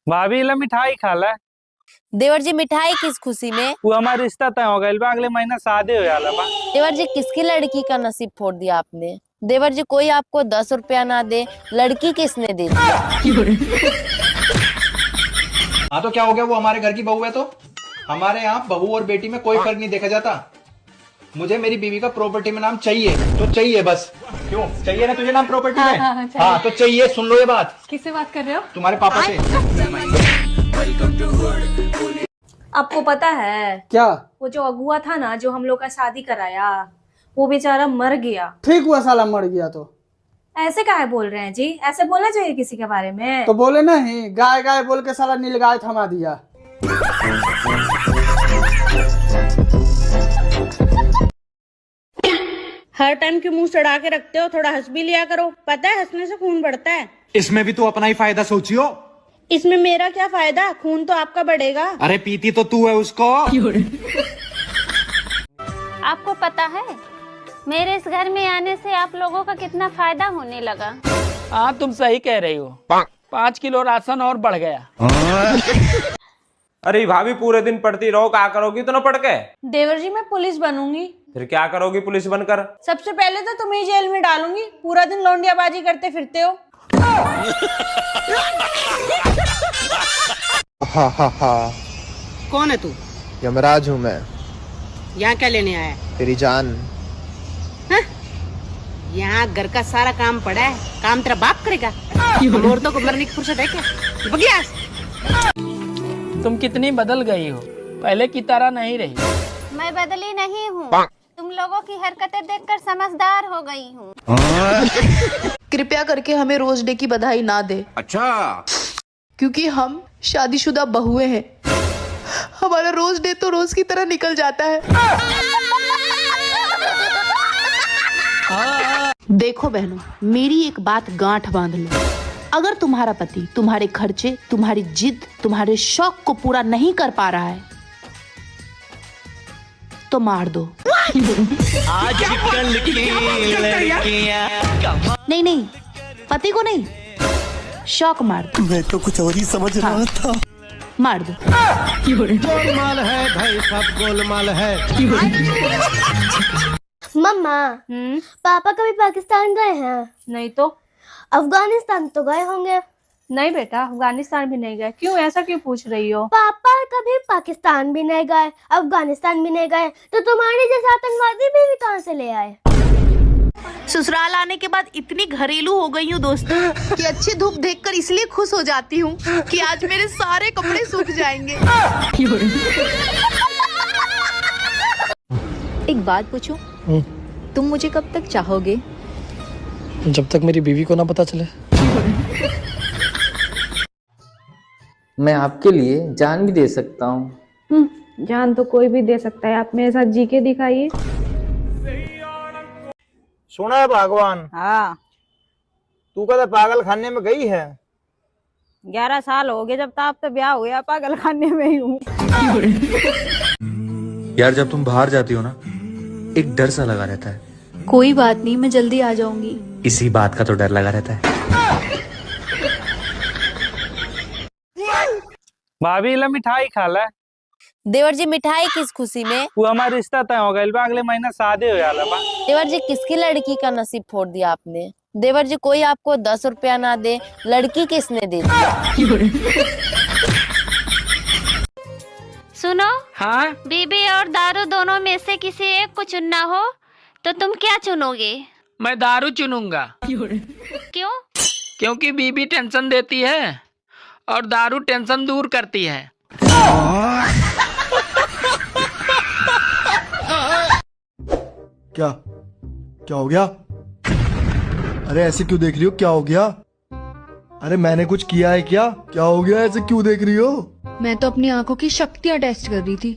भाभी ला मिठाई खा ला। देवर जी मिठाई किस खुशी में? वो हमारा रिश्ता तय हो गइल बा, अगले महीना शादी हो जाला बा। देवर जी किसकी लड़की का नसीब फोड़ दिया आपने? देवर जी कोई आपको 10 रुपया ना दे, लड़की किसने दे दी? हाँ तो क्या हो गया, वो हमारे घर की बहू है तो हमारे यहाँ बहू और बेटी में कोई फर्क नहीं देखा जाता। मुझे मेरी बीवी का प्रॉपर्टी में नाम चाहिए तो चाहिए बस। क्यों चाहिए ना तुझे नाम प्रॉपर्टी में? हाँ तो चाहिए। सुन लो ये बात। किससे बात कर रहे हो? तुम्हारे पापा से। आपको पता है क्या? वो जो अगुआ था ना, जो हम लोग का शादी कराया, वो बेचारा मर गया। ठीक हुआ, साला मर गया तो। ऐसे काहे बोल रहे हैं जी? ऐसे बोलना चाहिए किसी के बारे में। तो बोले नहीं, गाय गाय बोल के साला नीलगाय थमा दिया। हर टाइम क्यों मुंह चढ़ा के रखते हो? थोड़ा हंस भी लिया करो, पता है हंसने से खून बढ़ता है। इसमें भी तो अपना ही फायदा सोचियो। इसमें मेरा क्या फायदा? खून तो आपका बढ़ेगा। अरे पीती तो तू है उसको। आपको पता है मेरे इस घर में आने से आप लोगों का कितना फायदा होने लगा? हाँ तुम सही कह रही हो, 5 किलो राशन और बढ़ गया। अरे भाभी पूरे दिन पढ़ती रहो, क्या करोगी इतना पढ़ के? देवर जी मैं पुलिस बनूंगी। फिर क्या करोगी पुलिस बनकर? सबसे पहले तो तुम्हें जेल में डालूंगी, पूरा दिन लौंडियाबाजी करते फिरते हो। हा हा हा। कौन है तू? यमराज हूँ मैं। यहाँ क्या लेने आया? तेरी जान। यहाँ घर का सारा काम पड़ा है, काम तेरा बाप करेगा। औरतों को मरने की फुर्सत है क्या? बगिया। तुम कितनी बदल गई हो, पहले की तरह नहीं रही। मैं बदली नहीं हूँ, तुम लोगों की हरकतें देखकर समझदार हो गई हूँ। कृपया करके हमें रोज डे की बधाई ना दे। अच्छा। क्योंकि हम शादीशुदा बहुएं हैं, हमारा रोज डे तो रोज की तरह निकल जाता है। देखो बहनों, मेरी एक बात गांठ बांध लो। अगर तुम्हारा पति तुम्हारे खर्चे, तुम्हारी जिद, तुम्हारे शौक को पूरा नहीं कर पा रहा है तो मार दो। नहीं नहीं, पति को नहीं, शौक मार दो। मैं तो कुछ और ही समझ रहा था। मार दो। गोलमाल है भाई, सब गोलमाल है। मम्मा, पापा कभी पाकिस्तान गए हैं? नहीं तो। अफगानिस्तान तो गए होंगे? नहीं बेटा, अफगानिस्तान भी नहीं गए। क्यों, ऐसा क्यों पूछ रही हो? पापा कभी पाकिस्तान भी नहीं गए, अफगानिस्तान भी नहीं गए, तो तुम्हारे जैसे आतंकवादी भी कहां से ले आए? ससुराल आने के बाद इतनी घरेलू हो गई हूँ दोस्तों कि अच्छी धूप देखकर इसलिए खुश हो जाती हूँ कि आज मेरे सारे कपड़े सूख जाएंगे। एक बात पूछूं, तुम मुझे कब तक चाहोगे? जब तक मेरी बीवी को ना पता चले। मैं आपके लिए जान भी दे सकता हूँ। जान तो कोई भी दे सकता है, आप मेरे साथ जी के दिखाइए। सुना है भगवान? हाँ। तू कदा पागल खाने में गई है? 11 साल हो गए जब तक तो ब्याह हुआ, पागल खाने में ही हूँ। यार जब तुम बाहर जाती हो ना, एक डर सा लगा रहता है। कोई बात नहीं, मैं जल्दी आ जाऊंगी। इसी बात का तो डर लगा रहता है। भाभी ला मिठाई खा ला। देवर जी मिठाई किस खुशी में? वो हमारा रिश्ता तय हो गइल बा, अगले महीना शादी हो जाला बा। देवर जी किसकी लड़की का नसीब फोड़ दिया आपने? देवर जी कोई आपको 10 रुपया ना दे, लड़की किसने दे दी? सुनो, हाँ बीबी और दारू दोनों में से किसी एक को चुनना हो तो तुम क्या चुनोगे? मैं दारू चुनूंगा। क्यों? क्योंकि बीबी टेंशन देती है और दारू टेंशन दूर करती है। क्या क्या हो गया? अरे ऐसे क्यों देख रही हो? क्या हो गया? अरे मैंने कुछ किया है क्या? क्या हो गया? ऐसे क्यों देख रही हो? मैं तो अपनी आंखों की शक्तियां टेस्ट कर रही थी।